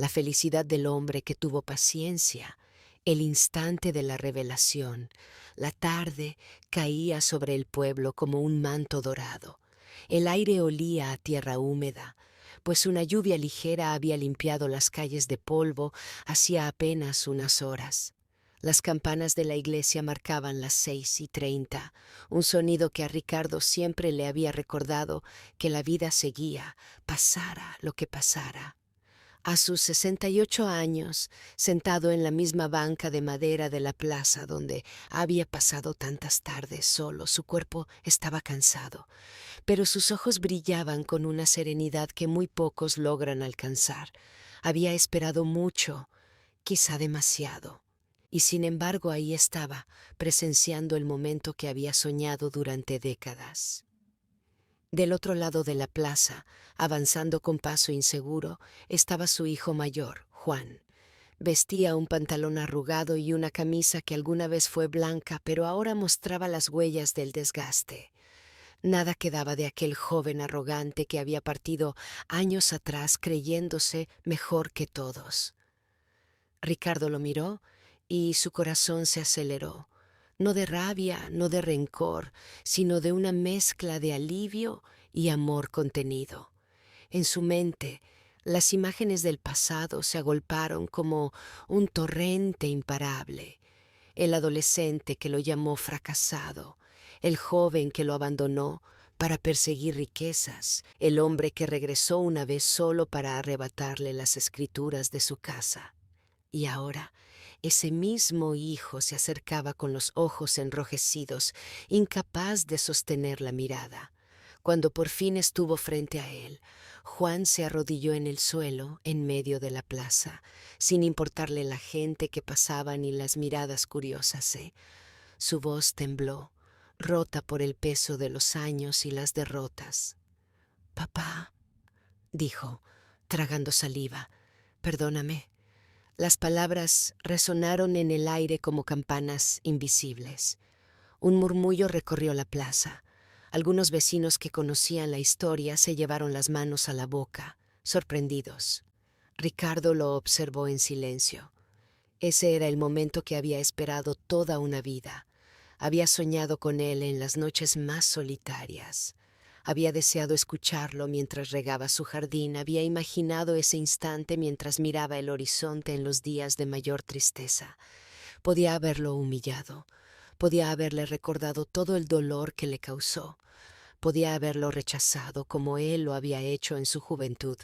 la felicidad del hombre que tuvo paciencia, el instante de la revelación. La tarde caía sobre el pueblo como un manto dorado. El aire olía a tierra húmeda, pues una lluvia ligera había limpiado las calles de polvo hacía apenas unas horas. Las campanas de la iglesia marcaban las 6:30, un sonido que a Ricardo siempre le había recordado que la vida seguía, pasara lo que pasara. A sus 68 años, sentado en la misma banca de madera de la plaza donde había pasado tantas tardes solo, su cuerpo estaba cansado, pero sus ojos brillaban con una serenidad que muy pocos logran alcanzar. Había esperado mucho, quizá demasiado, y sin embargo ahí estaba, presenciando el momento que había soñado durante décadas. Del otro lado de la plaza, avanzando con paso inseguro, estaba su hijo mayor, Juan. Vestía un pantalón arrugado y una camisa que alguna vez fue blanca, pero ahora mostraba las huellas del desgaste. Nada quedaba de aquel joven arrogante que había partido años atrás creyéndose mejor que todos. Ricardo lo miró y su corazón se aceleró, no de rabia, no de rencor, sino de una mezcla de alivio y amor contenido. En su mente, las imágenes del pasado se agolparon como un torrente imparable. El adolescente que lo llamó fracasado, el joven que lo abandonó para perseguir riquezas, el hombre que regresó una vez solo para arrebatarle las escrituras de su casa. Y ahora ese mismo hijo se acercaba con los ojos enrojecidos, incapaz de sostener la mirada. Cuando por fin estuvo frente a él, Juan se arrodilló en el suelo en medio de la plaza, sin importarle la gente que pasaba ni las miradas curiosas. Su voz tembló, rota por el peso de los años y las derrotas. «Papá», dijo, tragando saliva, «perdóname». Las palabras resonaron en el aire como campanas invisibles. Un murmullo recorrió la plaza. Algunos vecinos que conocían la historia se llevaron las manos a la boca, sorprendidos. Ricardo lo observó en silencio. Ese era el momento que había esperado toda una vida. Había soñado con él en las noches más solitarias. Había deseado escucharlo mientras regaba su jardín, había imaginado ese instante mientras miraba el horizonte en los días de mayor tristeza. Podía haberlo humillado, podía haberle recordado todo el dolor que le causó, podía haberlo rechazado como él lo había hecho en su juventud,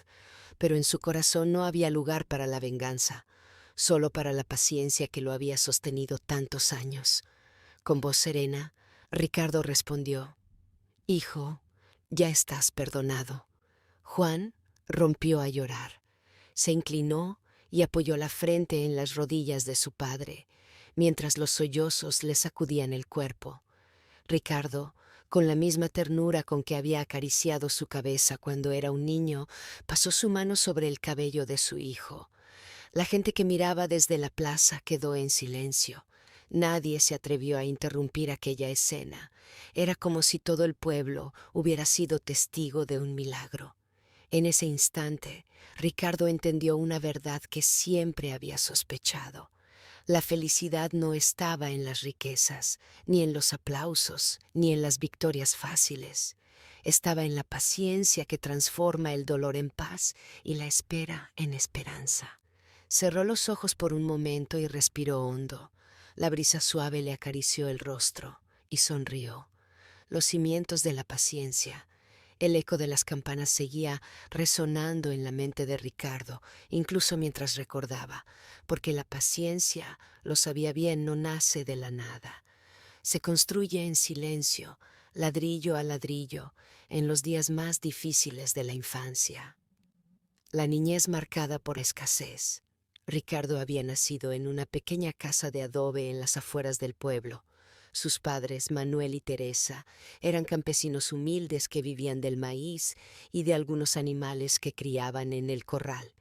pero en su corazón no había lugar para la venganza, solo para la paciencia que lo había sostenido tantos años. Con voz serena, Ricardo respondió: «Hijo, ya estás perdonado». Juan rompió a llorar. Se inclinó y apoyó la frente en las rodillas de su padre, mientras los sollozos le sacudían el cuerpo. Ricardo, con la misma ternura con que había acariciado su cabeza cuando era un niño, pasó su mano sobre el cabello de su hijo. La gente que miraba desde la plaza quedó en silencio. Nadie se atrevió a interrumpir aquella escena. Era como si todo el pueblo hubiera sido testigo de un milagro. En ese instante, Ricardo entendió una verdad que siempre había sospechado. La felicidad no estaba en las riquezas, ni en los aplausos, ni en las victorias fáciles. Estaba en la paciencia que transforma el dolor en paz y la espera en esperanza. Cerró los ojos por un momento y respiró hondo. La brisa suave le acarició el rostro y sonrió. Los cimientos de la paciencia. El eco de las campanas seguía resonando en la mente de Ricardo, incluso mientras recordaba, porque la paciencia, lo sabía bien, no nace de la nada. Se construye en silencio, ladrillo a ladrillo, en los días más difíciles de la infancia. La niñez marcada por escasez. Ricardo había nacido en una pequeña casa de adobe en las afueras del pueblo. Sus padres, Manuel y Teresa, eran campesinos humildes que vivían del maíz y de algunos animales que criaban en el corral.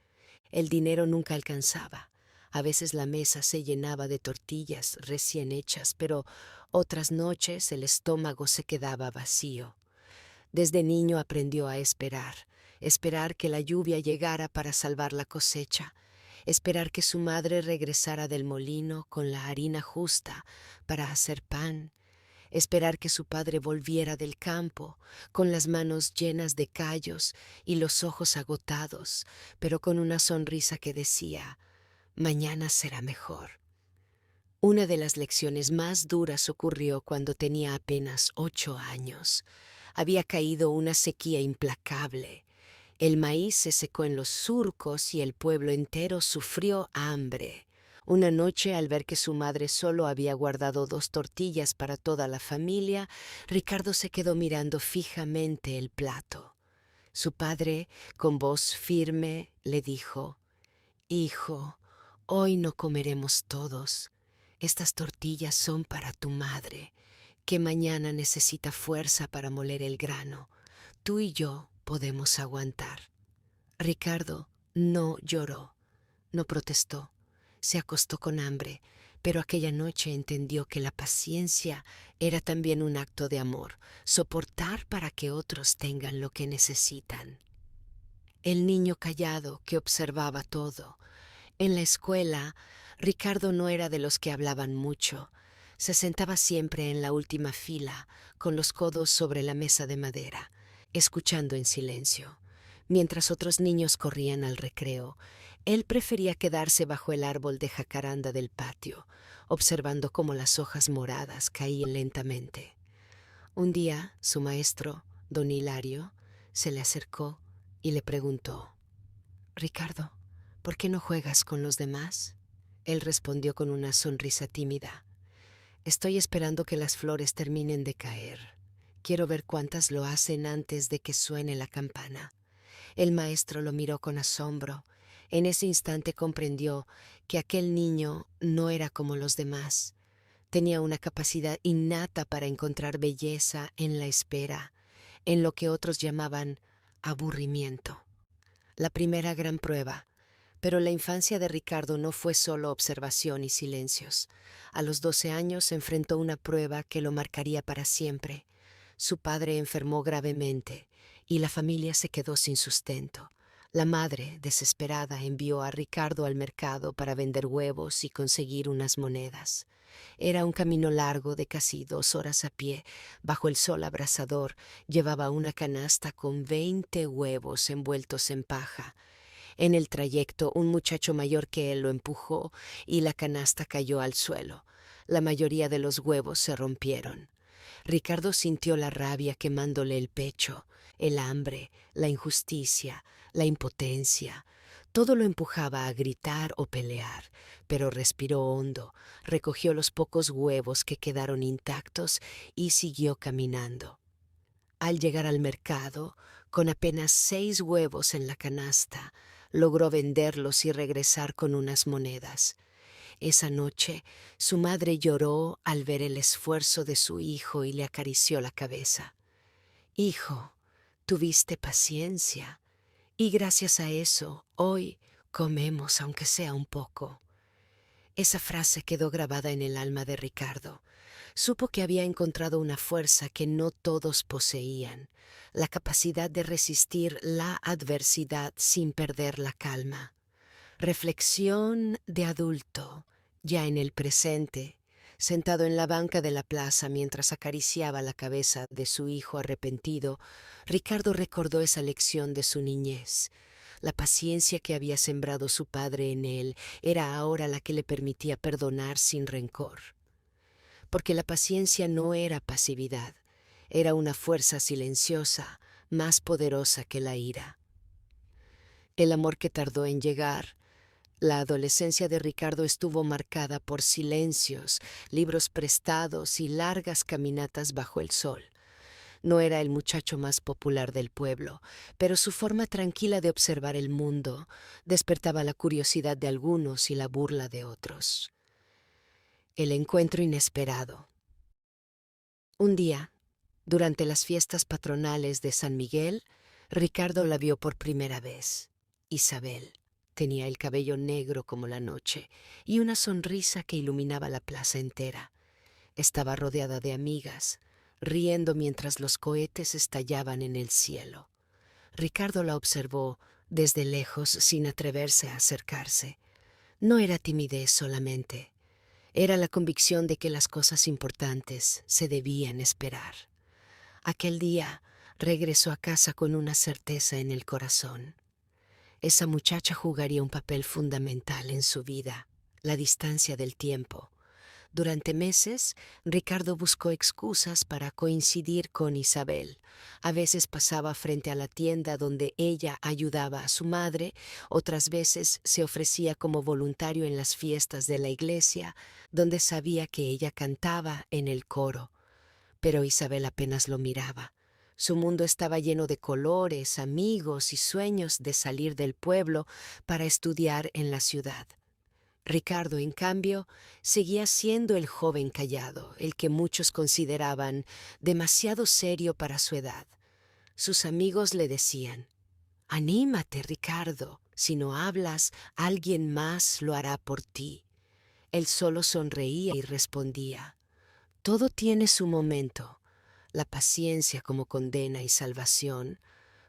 El dinero nunca alcanzaba. A veces la mesa se llenaba de tortillas recién hechas, pero otras noches el estómago se quedaba vacío. Desde niño aprendió a esperar que la lluvia llegara para salvar la cosecha, esperar que su madre regresara del molino con la harina justa para hacer pan, esperar que su padre volviera del campo con las manos llenas de callos y los ojos agotados, pero con una sonrisa que decía: mañana será mejor. Una de las lecciones más duras ocurrió cuando tenía apenas 8 años. Había caído una sequía implacable. El maíz se secó en los surcos y el pueblo entero sufrió hambre. Una noche, al ver que su madre solo había guardado 2 tortillas para toda la familia, Ricardo se quedó mirando fijamente el plato. Su padre, con voz firme, le dijo: Hijo, hoy no comeremos todos. Estas tortillas son para tu madre, que mañana necesita fuerza para moler el grano. Tú y yo podemos aguantar. Ricardo no lloró, no protestó, se acostó con hambre, pero aquella noche entendió que la paciencia era también un acto de amor, soportar para que otros tengan lo que necesitan. El niño callado que observaba todo. En la escuela, Ricardo no era de los que hablaban mucho. Se sentaba siempre en la última fila, con los codos sobre la mesa de madera, escuchando en silencio. Mientras otros niños corrían al recreo, él prefería quedarse bajo el árbol de jacaranda del patio, observando cómo las hojas moradas caían lentamente. Un día, su maestro, don Hilario, se le acercó y le preguntó: Ricardo, ¿por qué no juegas con los demás? Él respondió con una sonrisa tímida: Estoy esperando que las flores terminen de caer. Quiero ver cuántas lo hacen antes de que suene la campana. El maestro lo miró con asombro. En ese instante comprendió que aquel niño no era como los demás. Tenía una capacidad innata para encontrar belleza en la espera, en lo que otros llamaban aburrimiento. La primera gran prueba. Pero la infancia de Ricardo no fue solo observación y silencios. A los 12 años enfrentó una prueba que lo marcaría para siempre. Su padre enfermó gravemente y la familia se quedó sin sustento. La madre, desesperada, envió a Ricardo al mercado para vender huevos y conseguir unas monedas. Era un camino largo de casi 2 horas a pie. Bajo el sol abrasador llevaba una canasta con 20 huevos envueltos en paja. En el trayecto, un muchacho mayor que él lo empujó y la canasta cayó al suelo. La mayoría de los huevos se rompieron. Ricardo sintió la rabia quemándole el pecho, el hambre, la injusticia, la impotencia. Todo lo empujaba a gritar o pelear, pero respiró hondo, recogió los pocos huevos que quedaron intactos y siguió caminando. Al llegar al mercado, con apenas 6 huevos en la canasta, logró venderlos y regresar con unas monedas. Esa noche, su madre lloró al ver el esfuerzo de su hijo y le acarició la cabeza. Hijo, tuviste paciencia, y gracias a eso, hoy comemos aunque sea un poco. Esa frase quedó grabada en el alma de Ricardo. Supo que había encontrado una fuerza que no todos poseían, la capacidad de resistir la adversidad sin perder la calma. Reflexión de adulto, ya en el presente, sentado en la banca de la plaza mientras acariciaba la cabeza de su hijo arrepentido, Ricardo recordó esa lección de su niñez. La paciencia que había sembrado su padre en él era ahora la que le permitía perdonar sin rencor. Porque la paciencia no era pasividad, era una fuerza silenciosa, más poderosa que la ira. El amor que tardó en llegar. La adolescencia de Ricardo estuvo marcada por silencios, libros prestados y largas caminatas bajo el sol. No era el muchacho más popular del pueblo, pero su forma tranquila de observar el mundo despertaba la curiosidad de algunos y la burla de otros. El encuentro inesperado. Un día, durante las fiestas patronales de San Miguel, Ricardo la vio por primera vez. Isabel. Tenía el cabello negro como la noche y una sonrisa que iluminaba la plaza entera. Estaba rodeada de amigas, riendo mientras los cohetes estallaban en el cielo. Ricardo la observó desde lejos sin atreverse a acercarse. No era timidez solamente, era la convicción de que las cosas importantes se debían esperar. Aquel día regresó a casa con una certeza en el corazón. Esa muchacha jugaría un papel fundamental en su vida, la distancia del tiempo. Durante meses, Ricardo buscó excusas para coincidir con Isabel. A veces pasaba frente a la tienda donde ella ayudaba a su madre, otras veces se ofrecía como voluntario en las fiestas de la iglesia, donde sabía que ella cantaba en el coro. Pero Isabel apenas lo miraba. Su mundo estaba lleno de colores, amigos y sueños de salir del pueblo para estudiar en la ciudad. Ricardo, en cambio, seguía siendo el joven callado, el que muchos consideraban demasiado serio para su edad. Sus amigos le decían: «Anímate, Ricardo, si no hablas, alguien más lo hará por ti». Él solo sonreía y respondía: «Todo tiene su momento, la paciencia como condena y salvación».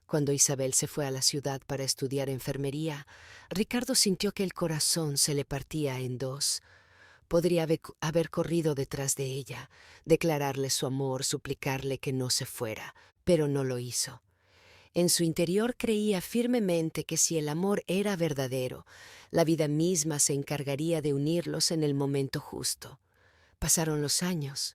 Cuando Isabel se fue a la ciudad para estudiar enfermería, Ricardo sintió que el corazón se le partía en dos. Podría haber corrido detrás de ella, declararle su amor, suplicarle que no se fuera, pero no lo hizo. En su interior creía firmemente que si el amor era verdadero, la vida misma se encargaría de unirlos en el momento justo. Pasaron los años.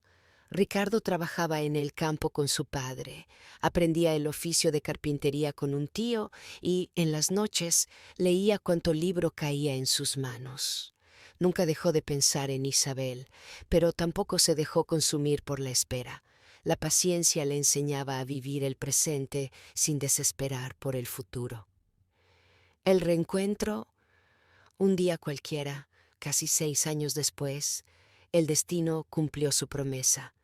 Ricardo trabajaba en el campo con su padre, aprendía el oficio de carpintería con un tío y, en las noches, leía cuanto libro caía en sus manos. Nunca dejó de pensar en Isabel, pero tampoco se dejó consumir por la espera. La paciencia le enseñaba a vivir el presente sin desesperar por el futuro. El reencuentro, un día cualquiera, casi 6 años después, el destino cumplió su promesa.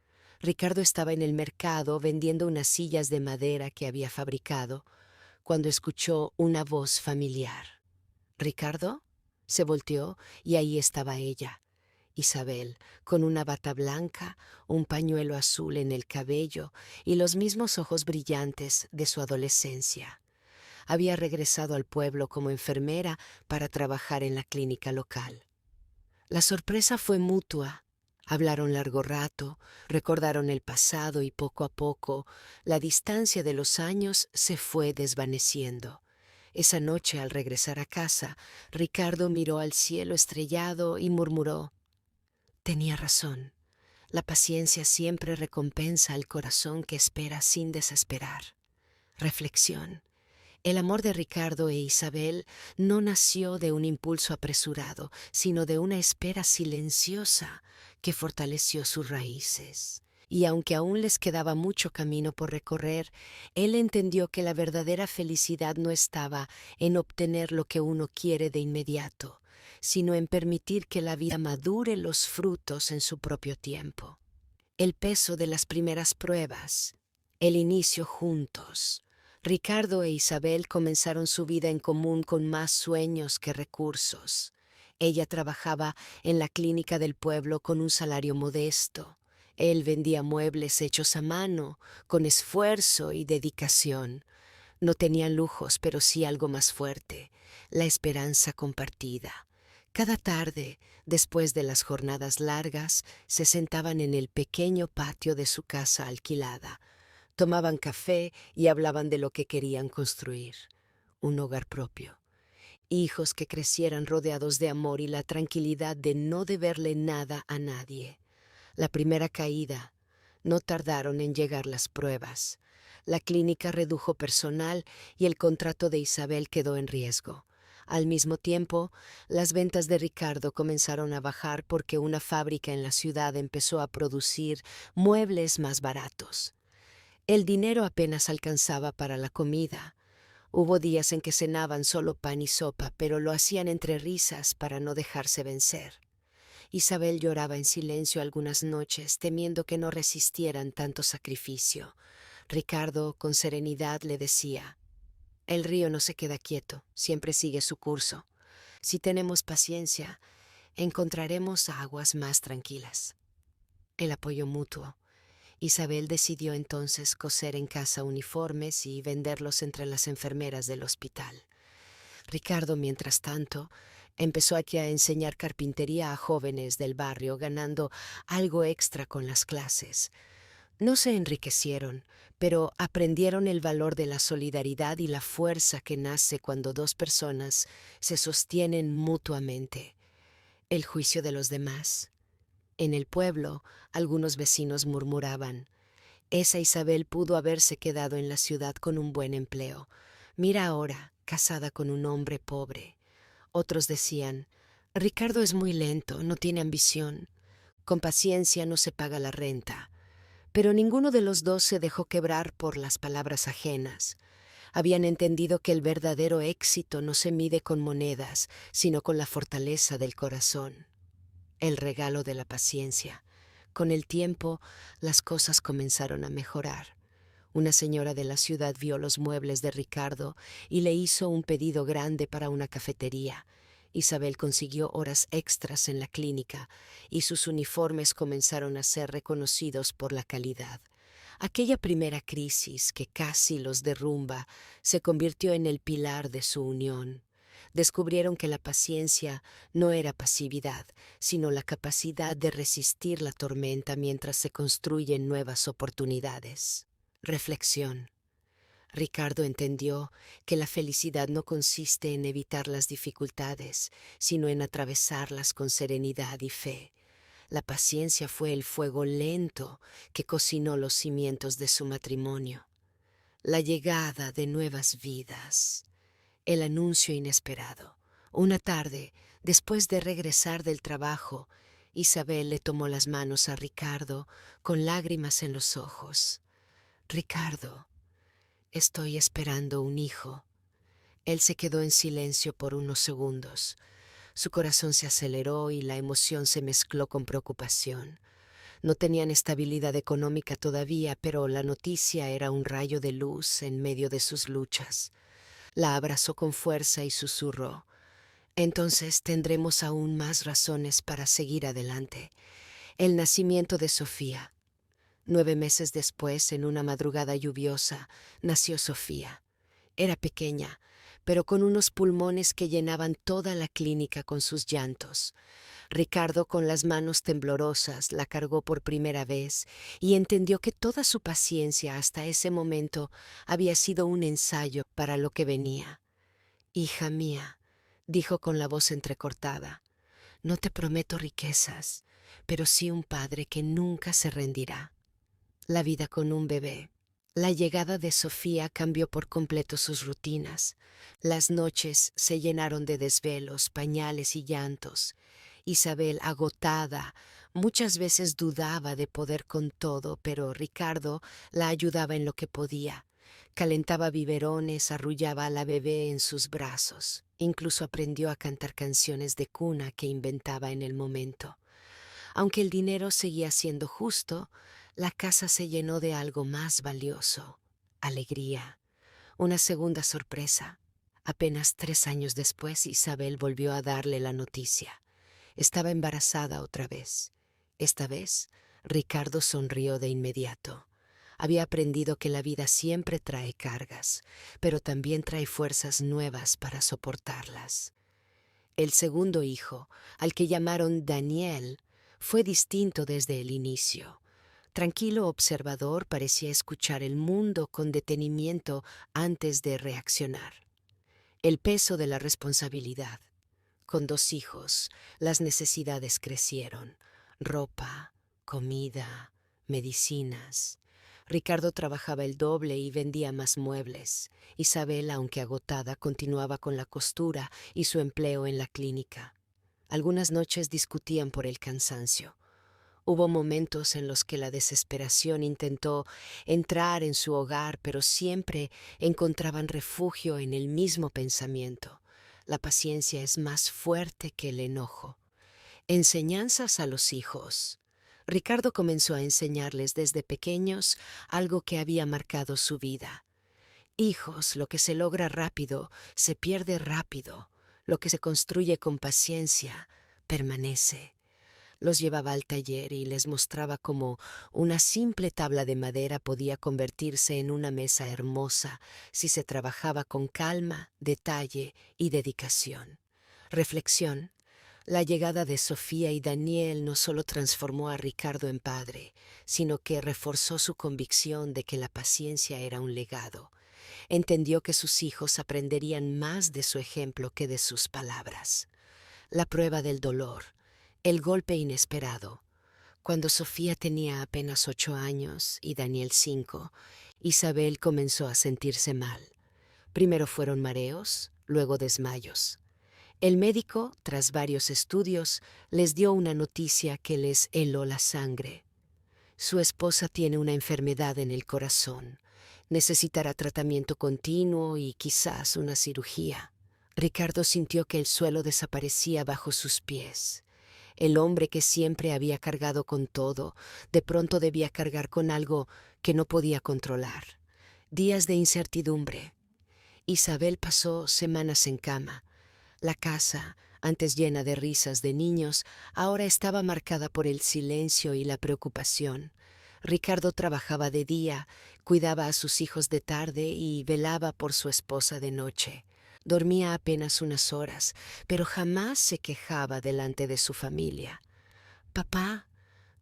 Ricardo estaba en el mercado vendiendo unas sillas de madera que había fabricado, cuando escuchó una voz familiar. «¿Ricardo?». Se volteó y ahí estaba ella, Isabel, con una bata blanca, un pañuelo azul en el cabello y los mismos ojos brillantes de su adolescencia. Había regresado al pueblo como enfermera para trabajar en la clínica local. La sorpresa fue mutua. Hablaron largo rato, recordaron el pasado y poco a poco la distancia de los años se fue desvaneciendo. Esa noche, al regresar a casa, Ricardo miró al cielo estrellado y murmuró: «Tenía razón. La paciencia siempre recompensa al corazón que espera sin desesperar». Reflexión. El amor de Ricardo e Isabel no nació de un impulso apresurado, sino de una espera silenciosa que fortaleció sus raíces. Y aunque aún les quedaba mucho camino por recorrer, él entendió que la verdadera felicidad no estaba en obtener lo que uno quiere de inmediato, sino en permitir que la vida madure los frutos en su propio tiempo. El peso de las primeras pruebas, el inicio juntos. Ricardo e Isabel comenzaron su vida en común con más sueños que recursos. Ella trabajaba en la clínica del pueblo con un salario modesto. Él vendía muebles hechos a mano, con esfuerzo y dedicación. No tenían lujos, pero sí algo más fuerte: la esperanza compartida. Cada tarde, después de las jornadas largas, se sentaban en el pequeño patio de su casa alquilada. Tomaban café y hablaban de lo que querían construir: un hogar propio, hijos que crecieran rodeados de amor y la tranquilidad de no deberle nada a nadie. La primera caída. No tardaron en llegar las pruebas. La clínica redujo personal y el contrato de Isabel quedó en riesgo. Al mismo tiempo, las ventas de Ricardo comenzaron a bajar porque una fábrica en la ciudad empezó a producir muebles más baratos. El dinero apenas alcanzaba para la comida. Hubo días en que cenaban solo pan y sopa, pero lo hacían entre risas para no dejarse vencer. Isabel lloraba en silencio algunas noches, temiendo que no resistieran tanto sacrificio. Ricardo, con serenidad, le decía: «El río no se queda quieto, siempre sigue su curso. Si tenemos paciencia, encontraremos aguas más tranquilas». El apoyo mutuo. Isabel decidió entonces coser en casa uniformes y venderlos entre las enfermeras del hospital. Ricardo, mientras tanto, Empezó aquí a enseñar carpintería a jóvenes del barrio, ganando algo extra con las clases. No se enriquecieron, pero aprendieron el valor de la solidaridad y la fuerza que nace cuando dos personas se sostienen mutuamente. El juicio de los demás. En el pueblo, algunos vecinos murmuraban: esa Isabel pudo haberse quedado en la ciudad con un buen empleo. Mira ahora, casada con un hombre pobre. Otros decían: Ricardo es muy lento, no tiene ambición. Con paciencia no se paga la renta. Pero ninguno de los dos se dejó quebrar por las palabras ajenas. Habían entendido que el verdadero éxito no se mide con monedas, sino con la fortaleza del corazón. El regalo de la paciencia. Con el tiempo, las cosas comenzaron a mejorar. Una señora de la ciudad vio los muebles de Ricardo y le hizo un pedido grande para una cafetería. Isabel consiguió horas extras en la clínica y sus uniformes comenzaron a ser reconocidos por la calidad. Aquella primera crisis que casi los derrumba se convirtió en el pilar de su unión. Descubrieron que la paciencia no era pasividad, sino la capacidad de resistir la tormenta mientras se construyen nuevas oportunidades. Reflexión. Ricardo entendió que la felicidad no consiste en evitar las dificultades, sino en atravesarlas con serenidad y fe. La paciencia fue el fuego lento que cocinó los cimientos de su matrimonio. La llegada de nuevas vidas. El anuncio inesperado. Una tarde, después de regresar del trabajo, Isabel le tomó las manos a Ricardo con lágrimas en los ojos. Ricardo, estoy esperando un hijo. Él se quedó en silencio por unos segundos. Su corazón se aceleró y la emoción se mezcló con preocupación. No tenían estabilidad económica todavía, pero la noticia era un rayo de luz en medio de sus luchas. La abrazó con fuerza y susurró: entonces tendremos aún más razones para seguir adelante. El nacimiento de Sofía. 9 meses después, en una madrugada lluviosa, nació Sofía. Era pequeña, pero con unos pulmones que llenaban toda la clínica con sus llantos. Ricardo, con las manos temblorosas, la cargó por primera vez y entendió que toda su paciencia hasta ese momento había sido un ensayo para lo que venía. Hija mía, dijo con la voz entrecortada, no te prometo riquezas, pero sí un padre que nunca se rendirá. La vida con un bebé. La llegada de Sofía cambió por completo sus rutinas. Las noches se llenaron de desvelos, pañales y llantos. Isabel, agotada, muchas veces dudaba de poder con todo, pero Ricardo la ayudaba en lo que podía. Calentaba biberones, arrullaba a la bebé en sus brazos. Incluso aprendió a cantar canciones de cuna que inventaba en el momento. Aunque el dinero seguía siendo justo, la casa se llenó de algo más valioso: alegría. Una segunda sorpresa. Apenas 3 años después, Isabel volvió a darle la noticia. Estaba embarazada otra vez. Esta vez, Ricardo sonrió de inmediato. Había aprendido que la vida siempre trae cargas, pero también trae fuerzas nuevas para soportarlas. El segundo hijo, al que llamaron Daniel, fue distinto desde el inicio. Tranquilo observador, parecía escuchar el mundo con detenimiento antes de reaccionar. El peso de la responsabilidad. Con 2 hijos, las necesidades crecieron: ropa, comida, medicinas. Ricardo trabajaba el doble y vendía más muebles. Isabel, aunque agotada, continuaba con la costura y su empleo en la clínica. Algunas noches discutían por el cansancio. Hubo momentos en los que la desesperación intentó entrar en su hogar, pero siempre encontraban refugio en el mismo pensamiento: la paciencia es más fuerte que el enojo. Enseñanzas a los hijos. Ricardo comenzó a enseñarles desde pequeños algo que había marcado su vida. Hijos, lo que se logra rápido, se pierde rápido. Lo que se construye con paciencia, permanece. Los llevaba al taller y les mostraba cómo una simple tabla de madera podía convertirse en una mesa hermosa si se trabajaba con calma, detalle y dedicación. Reflexión. La llegada de Sofía y Daniel no solo transformó a Ricardo en padre, sino que reforzó su convicción de que la paciencia era un legado. Entendió que sus hijos aprenderían más de su ejemplo que de sus palabras. La prueba del dolor. El golpe inesperado. Cuando Sofía tenía apenas 8 años y Daniel 5, Isabel comenzó a sentirse mal. Primero fueron mareos, luego desmayos. El médico, tras varios estudios, les dio una noticia que les heló la sangre. Su esposa tiene una enfermedad en el corazón. Necesitará tratamiento continuo y quizás una cirugía. Ricardo sintió que el suelo desaparecía bajo sus pies. El hombre que siempre había cargado con todo, de pronto debía cargar con algo que no podía controlar. Días de incertidumbre. Isabel pasó semanas en cama. La casa, antes llena de risas de niños, ahora estaba marcada por el silencio y la preocupación. Ricardo trabajaba de día, cuidaba a sus hijos de tarde y velaba por su esposa de noche. Dormía apenas unas horas, pero jamás se quejaba delante de su familia. «Papá,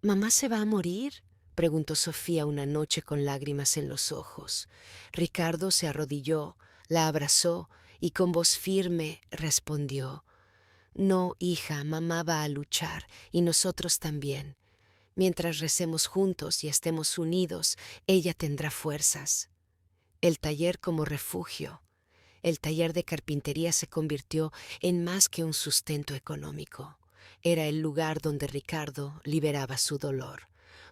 ¿mamá se va a morir?», preguntó Sofía una noche con lágrimas en los ojos. Ricardo se arrodilló, la abrazó y con voz firme respondió: «No, hija, mamá va a luchar y nosotros también. Mientras recemos juntos y estemos unidos, ella tendrá fuerzas». El taller como refugio. El taller de carpintería se convirtió en más que un sustento económico. Era el lugar donde Ricardo liberaba su dolor.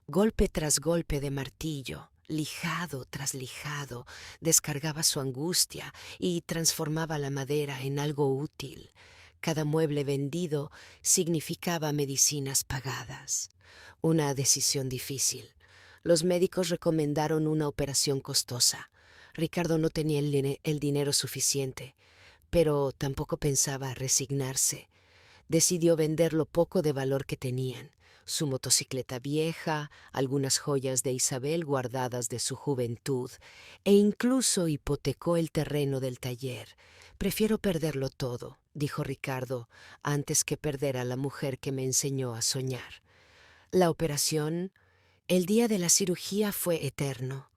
Golpe tras golpe de martillo, lijado tras lijado, descargaba su angustia y transformaba la madera en algo útil. Cada mueble vendido significaba medicinas pagadas. Una decisión difícil. Los médicos recomendaron una operación costosa. Ricardo no tenía el dinero suficiente, pero tampoco pensaba resignarse. Decidió vender lo poco de valor que tenían: su motocicleta vieja, algunas joyas de Isabel guardadas de su juventud, e incluso hipotecó el terreno del taller. «Prefiero perderlo todo», dijo Ricardo, «antes que perder a la mujer que me enseñó a soñar». La operación, el día de la cirugía, fue eterno.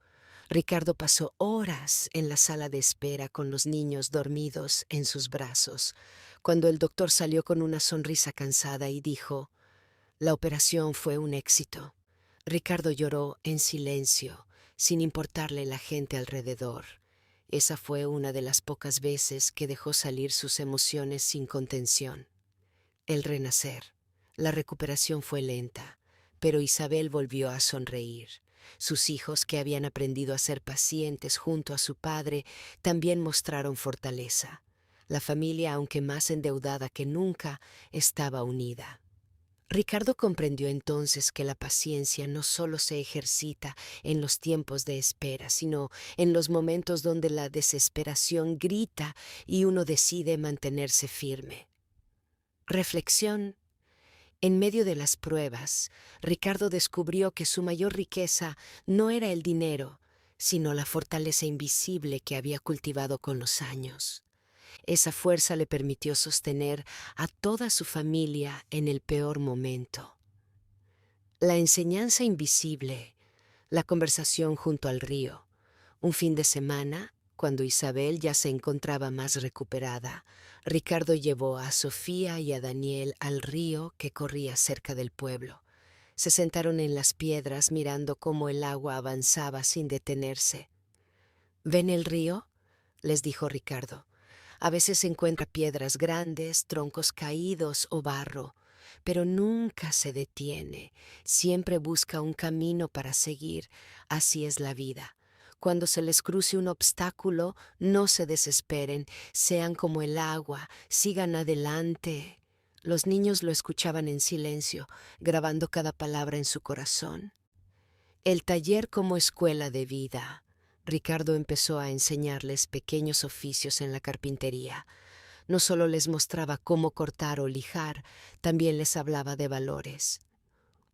Ricardo pasó horas en la sala de espera con los niños dormidos en sus brazos, cuando el doctor salió con una sonrisa cansada y dijo: «La operación fue un éxito». Ricardo lloró en silencio, sin importarle la gente alrededor. Esa fue una de las pocas veces que dejó salir sus emociones sin contención. El renacer. La recuperación fue lenta, pero Isabel volvió a sonreír. Sus hijos, que habían aprendido a ser pacientes junto a su padre, también mostraron fortaleza. La familia, aunque más endeudada que nunca, estaba unida. Ricardo comprendió entonces que la paciencia no solo se ejercita en los tiempos de espera, sino en los momentos donde la desesperación grita y uno decide mantenerse firme. Reflexión. En medio de las pruebas, Ricardo descubrió que su mayor riqueza no era el dinero, sino la fortaleza invisible que había cultivado con los años. Esa fuerza le permitió sostener a toda su familia en el peor momento. La enseñanza invisible, la conversación junto al río. Un fin de semana, cuando Isabel ya se encontraba más recuperada, Ricardo llevó a Sofía y a Daniel al río que corría cerca del pueblo. Se sentaron en las piedras mirando cómo el agua avanzaba sin detenerse. «¿Ven el río?», les dijo Ricardo. «A veces encuentra piedras grandes, troncos caídos o barro, pero nunca se detiene. Siempre busca un camino para seguir. Así es la vida. Cuando se les cruce un obstáculo, no se desesperen, sean como el agua, sigan adelante». Los niños lo escuchaban en silencio, grabando cada palabra en su corazón. El taller como escuela de vida. Ricardo empezó a enseñarles pequeños oficios en la carpintería. No solo les mostraba cómo cortar o lijar, también les hablaba de valores.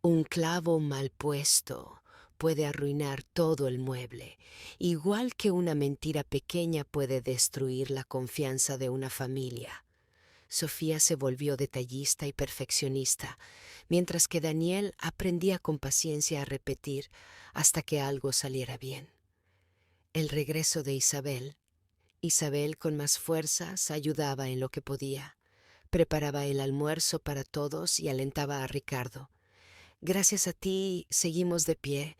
Un clavo mal puesto puede arruinar todo el mueble, igual que una mentira pequeña puede destruir la confianza de una familia. Sofía se volvió detallista y perfeccionista, mientras que Daniel aprendía con paciencia a repetir hasta que algo saliera bien. El regreso de Isabel. Isabel, con más fuerzas, ayudaba en lo que podía. Preparaba el almuerzo para todos y alentaba a Ricardo. Gracias a ti seguimos de pie.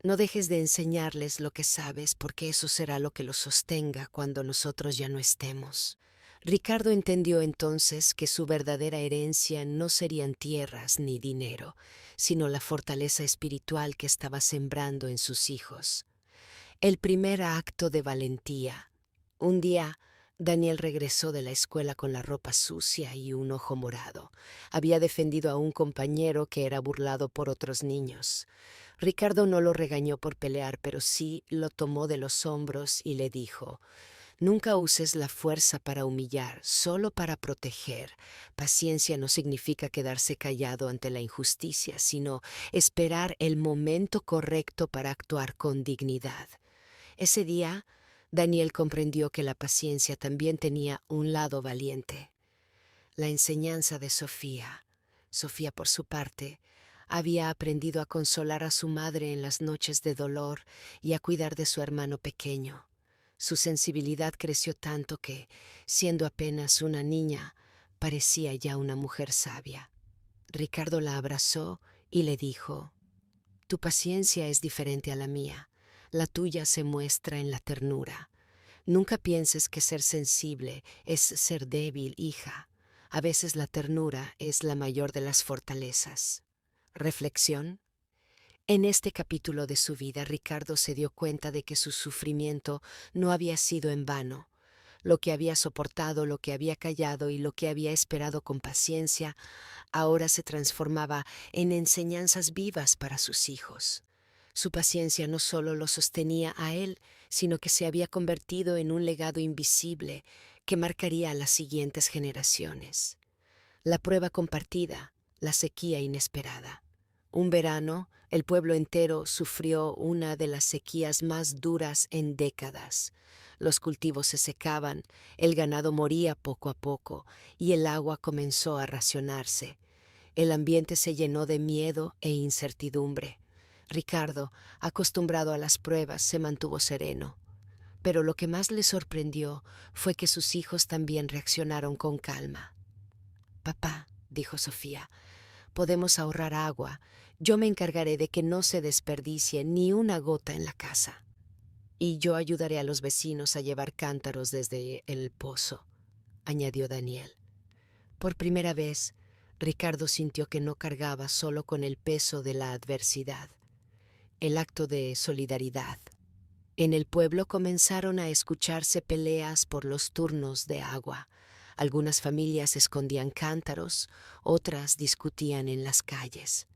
No dejes de enseñarles lo que sabes, porque eso será lo que los sostenga cuando nosotros ya no estemos. Ricardo entendió entonces que su verdadera herencia no serían tierras ni dinero, sino la fortaleza espiritual que estaba sembrando en sus hijos. El primer acto de valentía. Un día, Daniel regresó de la escuela con la ropa sucia y un ojo morado. Había defendido a un compañero que era burlado por otros niños. Ricardo no lo regañó por pelear, pero sí lo tomó de los hombros y le dijo: Nunca uses la fuerza para humillar, solo para proteger. Paciencia no significa quedarse callado ante la injusticia, sino esperar el momento correcto para actuar con dignidad. Ese día, Daniel comprendió que la paciencia también tenía un lado valiente. La enseñanza de Sofía. Sofía, por su parte, había aprendido a consolar a su madre en las noches de dolor y a cuidar de su hermano pequeño. Su sensibilidad creció tanto que, siendo apenas una niña, parecía ya una mujer sabia. Ricardo la abrazó y le dijo: Tu paciencia es diferente a la mía. La tuya se muestra en la ternura. Nunca pienses que ser sensible es ser débil, hija. A veces la ternura es la mayor de las fortalezas. Reflexión. En este capítulo de su vida, Ricardo se dio cuenta de que su sufrimiento no había sido en vano. Lo que había soportado, lo que había callado y lo que había esperado con paciencia, ahora se transformaba en enseñanzas vivas para sus hijos. Su paciencia no solo lo sostenía a él, sino que se había convertido en un legado invisible que marcaría a las siguientes generaciones. La prueba compartida, la sequía inesperada. Un verano, el pueblo entero sufrió una de las sequías más duras en décadas. Los cultivos se secaban, el ganado moría poco a poco y el agua comenzó a racionarse. El ambiente se llenó de miedo e incertidumbre. Ricardo, acostumbrado a las pruebas, se mantuvo sereno. Pero lo que más le sorprendió fue que sus hijos también reaccionaron con calma. «Papá», dijo Sofía, «podemos ahorrar agua. Yo me encargaré de que no se desperdicie ni una gota en la casa. Y yo ayudaré a los vecinos a llevar cántaros desde el pozo», añadió Daniel. Por primera vez, Ricardo sintió que no cargaba solo con el peso de la adversidad. El acto de solidaridad. En el pueblo comenzaron a escucharse peleas por los turnos de agua. Algunas familias escondían cántaros, otras discutían en las calles.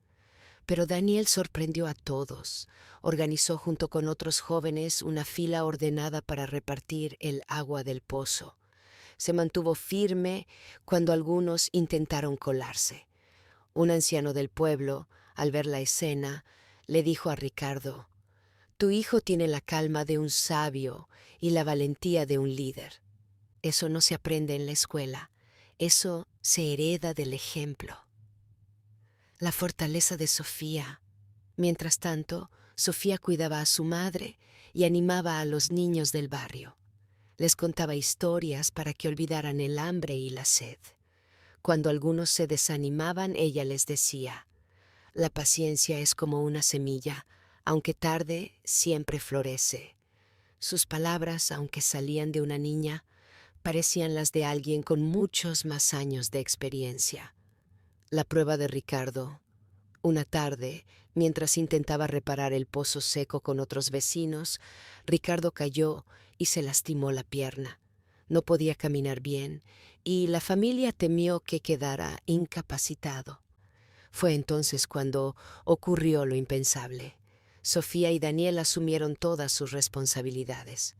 Pero Daniel sorprendió a todos. Organizó junto con otros jóvenes una fila ordenada para repartir el agua del pozo. Se mantuvo firme cuando algunos intentaron colarse. Un anciano del pueblo, al ver la escena, le dijo a Ricardo: «Tu hijo tiene la calma de un sabio y la valentía de un líder. Eso no se aprende en la escuela, eso se hereda del ejemplo». La fortaleza de Sofía. Mientras tanto, Sofía cuidaba a su madre y animaba a los niños del barrio. Les contaba historias para que olvidaran el hambre y la sed. Cuando algunos se desanimaban, ella les decía: «La paciencia es como una semilla, aunque tarde, siempre florece». Sus palabras, aunque salían de una niña, parecían las de alguien con muchos más años de experiencia. La prueba de Ricardo. Una tarde, mientras intentaba reparar el pozo seco con otros vecinos, Ricardo cayó y se lastimó la pierna. No podía caminar bien y la familia temió que quedara incapacitado. Fue entonces cuando ocurrió lo impensable. Sofía y Daniel asumieron todas sus responsabilidades.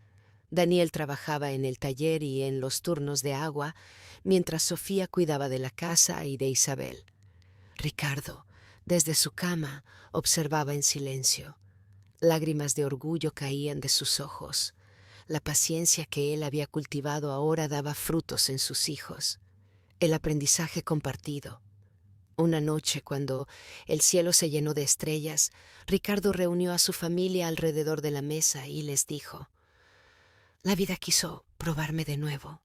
Daniel trabajaba en el taller y en los turnos de agua, mientras Sofía cuidaba de la casa y de Isabel. Ricardo, desde su cama, observaba en silencio. Lágrimas de orgullo caían de sus ojos. La paciencia que él había cultivado ahora daba frutos en sus hijos. El aprendizaje compartido. Una noche, cuando el cielo se llenó de estrellas, Ricardo reunió a su familia alrededor de la mesa y les dijo: La vida quiso probarme de nuevo,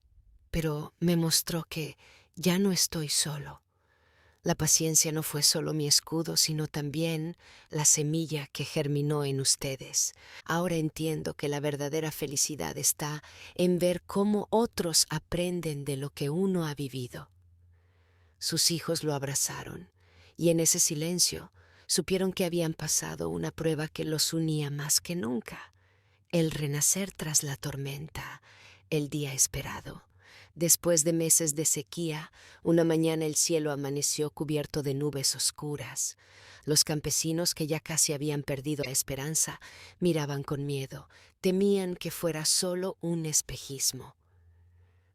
pero me mostró que ya no estoy solo. La paciencia no fue solo mi escudo, sino también la semilla que germinó en ustedes. Ahora entiendo que la verdadera felicidad está en ver cómo otros aprenden de lo que uno ha vivido. Sus hijos lo abrazaron, y en ese silencio supieron que habían pasado una prueba que los unía más que nunca: el renacer tras la tormenta, el día esperado. Después de meses de sequía, una mañana el cielo amaneció cubierto de nubes oscuras. Los campesinos, que ya casi habían perdido la esperanza, miraban con miedo, temían que fuera solo un espejismo.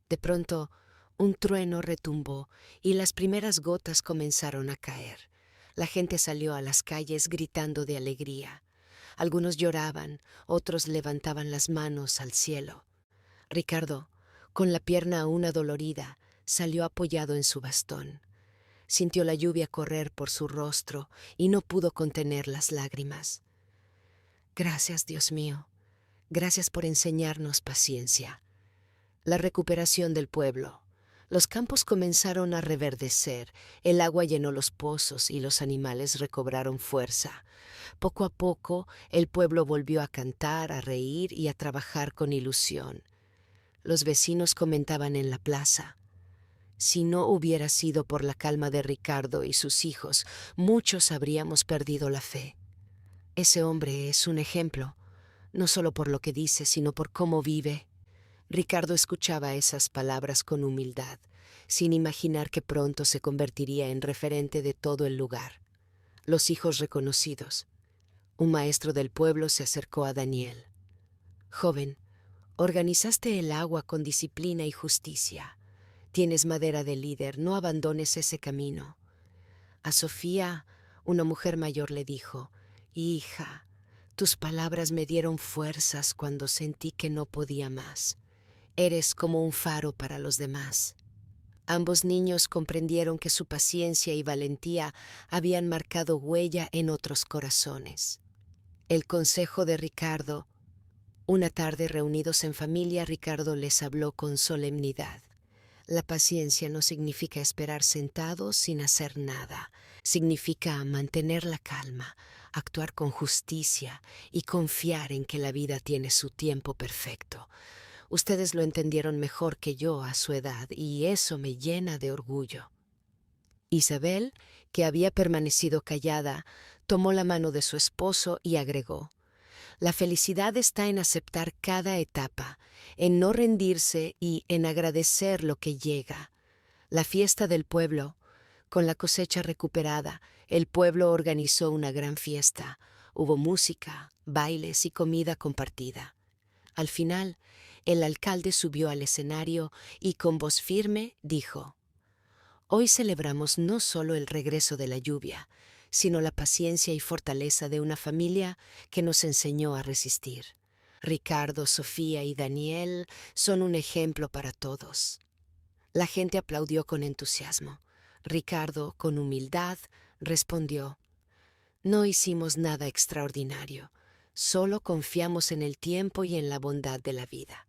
De pronto, un trueno retumbó y las primeras gotas comenzaron a caer. La gente salió a las calles gritando de alegría. Algunos lloraban, otros levantaban las manos al cielo. Ricardo, con la pierna aún adolorida, salió apoyado en su bastón. Sintió la lluvia correr por su rostro y no pudo contener las lágrimas. Gracias, Dios mío. Gracias por enseñarnos paciencia. La recuperación del pueblo. Los campos comenzaron a reverdecer, el agua llenó los pozos y los animales recobraron fuerza. Poco a poco, el pueblo volvió a cantar, a reír y a trabajar con ilusión. Los vecinos comentaban en la plaza: si no hubiera sido por la calma de Ricardo y sus hijos, muchos habríamos perdido la fe. Ese hombre es un ejemplo, no solo por lo que dice, sino por cómo vive. Ricardo escuchaba esas palabras con humildad, sin imaginar que pronto se convertiría en referente de todo el lugar. Los hijos reconocidos. Un maestro del pueblo se acercó a Daniel. Joven, organizaste el agua con disciplina y justicia. Tienes madera de líder, no abandones ese camino. A Sofía, una mujer mayor, le dijo: Hija, tus palabras me dieron fuerzas cuando sentí que no podía más. Eres como un faro para los demás. Ambos niños comprendieron que su paciencia y valentía habían marcado huella en otros corazones. El consejo de Ricardo. Una tarde, reunidos en familia, Ricardo les habló con solemnidad. La paciencia no significa esperar sentados sin hacer nada. Significa mantener la calma, actuar con justicia y confiar en que la vida tiene su tiempo perfecto. Ustedes lo entendieron mejor que yo a su edad, y eso me llena de orgullo. Isabel, que había permanecido callada, tomó la mano de su esposo y agregó: La felicidad está en aceptar cada etapa, en no rendirse y en agradecer lo que llega. La fiesta del pueblo. Con la cosecha recuperada, el pueblo organizó una gran fiesta. Hubo música, bailes y comida compartida. Al final, el alcalde subió al escenario y con voz firme dijo: Hoy celebramos no solo el regreso de la lluvia, sino la paciencia y fortaleza de una familia que nos enseñó a resistir. Ricardo, Sofía y Daniel son un ejemplo para todos. La gente aplaudió con entusiasmo. Ricardo, con humildad, respondió: No hicimos nada extraordinario, solo confiamos en el tiempo y en la bondad de la vida.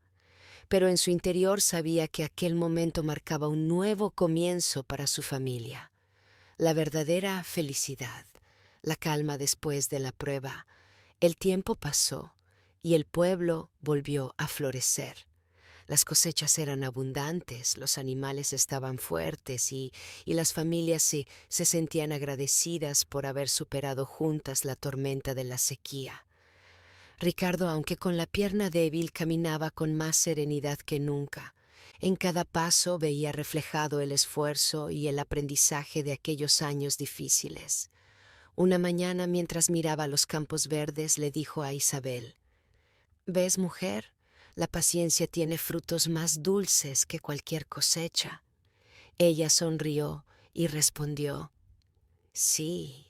Pero en su interior sabía que aquel momento marcaba un nuevo comienzo para su familia. La verdadera felicidad, la calma después de la prueba. El tiempo pasó y el pueblo volvió a florecer. Las cosechas eran abundantes, los animales estaban fuertes y las familias se sentían agradecidas por haber superado juntas la tormenta de la sequía. Ricardo, aunque con la pierna débil, caminaba con más serenidad que nunca. En cada paso veía reflejado el esfuerzo y el aprendizaje de aquellos años difíciles. Una mañana, mientras miraba los campos verdes, le dijo a Isabel: «¿Ves, mujer? La paciencia tiene frutos más dulces que cualquier cosecha». Ella sonrió y respondió: «Sí,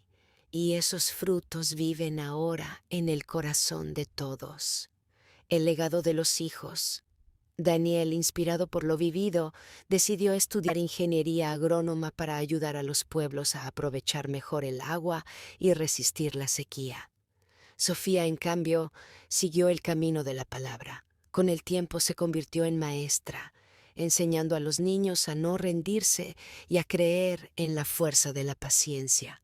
y esos frutos viven ahora en el corazón de todos». El legado de los hijos. Daniel, inspirado por lo vivido, decidió estudiar ingeniería agrónoma para ayudar a los pueblos a aprovechar mejor el agua y resistir la sequía. Sofía, en cambio, siguió el camino de la palabra. Con el tiempo se convirtió en maestra, enseñando a los niños a no rendirse y a creer en la fuerza de la paciencia.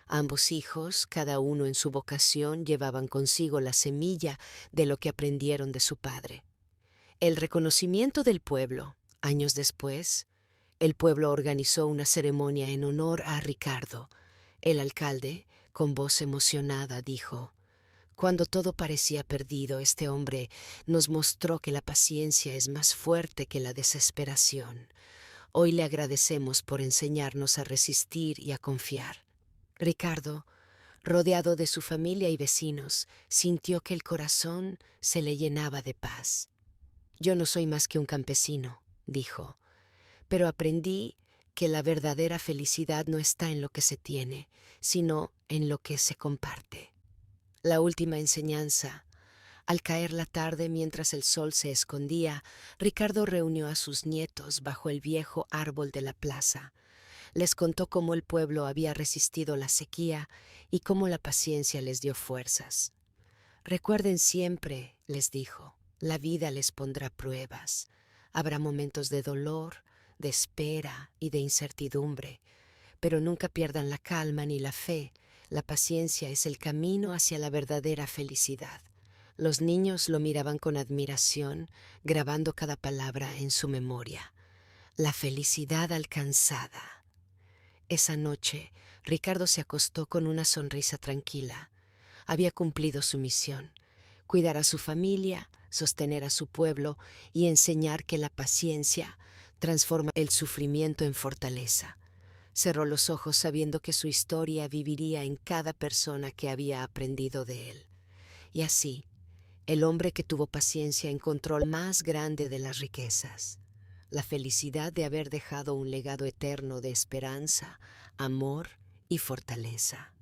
Ambos hijos, cada uno en su vocación, llevaban consigo la semilla de lo que aprendieron de su padre. El reconocimiento del pueblo. Años después, el pueblo organizó una ceremonia en honor a Ricardo. El alcalde, con voz emocionada, dijo: cuando todo parecía perdido, este hombre nos mostró que la paciencia es más fuerte que la desesperación. Hoy le agradecemos por enseñarnos a resistir y a confiar. Ricardo, rodeado de su familia y vecinos, sintió que el corazón se le llenaba de paz. Yo no soy más que un campesino, dijo, pero aprendí que la verdadera felicidad no está en lo que se tiene, sino en lo que se comparte. La última enseñanza. Al caer la tarde, mientras el sol se escondía, Ricardo reunió a sus nietos bajo el viejo árbol de la plaza. Les contó cómo el pueblo había resistido la sequía y cómo la paciencia les dio fuerzas. Recuerden siempre, les dijo, la vida les pondrá pruebas. Habrá momentos de dolor, de espera y de incertidumbre, pero nunca pierdan la calma ni la fe. La paciencia es el camino hacia la verdadera felicidad. Los niños lo miraban con admiración, grabando cada palabra en su memoria. La felicidad alcanzada. Esa noche, Ricardo se acostó con una sonrisa tranquila. Había cumplido su misión: cuidar a su familia, sostener a su pueblo y enseñar que la paciencia transforma el sufrimiento en fortaleza. Cerró los ojos sabiendo que su historia viviría en cada persona que había aprendido de él. Y así, el hombre que tuvo paciencia encontró el más grande de las riquezas: la felicidad de haber dejado un legado eterno de esperanza, amor y fortaleza.